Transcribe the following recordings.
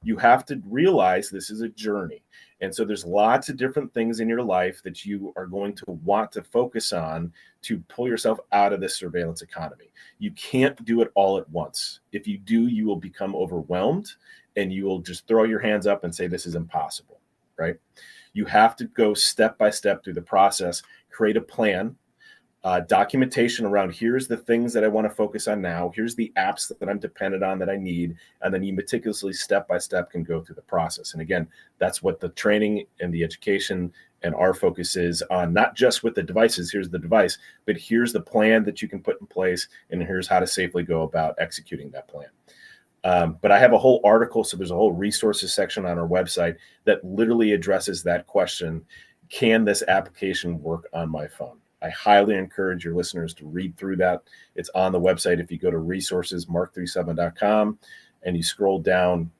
You have to realize this is a journey. And so there's lots of different things in your life that you are going to want to focus on to pull yourself out of this surveillance economy. You can't do it all at once. If you do, you will become overwhelmed and you will just throw your hands up and say, this is impossible, right? You have to go step by step through the process, create a plan, documentation around here's the things that I want to focus on now. Here's the apps that I'm dependent on that I need. And then you meticulously, step by step, can go through the process. And again, that's what the training and the education and our focus is on, not just with the devices, here's the device, but here's the plan that you can put in place. And here's how to safely go about executing that plan. But I have a whole article, so there's a whole resources section on our website that literally addresses that question. Can this application work on my phone? I highly encourage your listeners to read through that. It's on the website. If you go to resourcesmark37.com and you scroll down,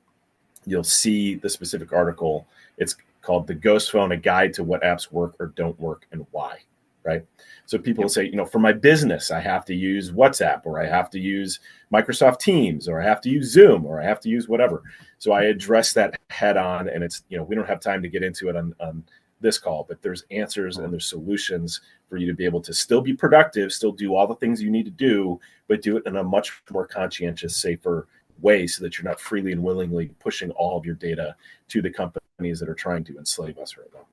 you'll see the specific article. It's called The Ghost Phone, a guide to what apps work or don't work and why, right? So people will say, for my business, I have to use WhatsApp, or I have to use Microsoft Teams, or I have to use Zoom, or I have to use whatever. So I address that head on, and it's, we don't have time to get into it on this call, but there's answers and there's solutions for you to be able to still be productive, still do all the things you need to do, but do it in a much more conscientious, safer way so that you're not freely and willingly pushing all of your data to the companies that are trying to enslave us right now.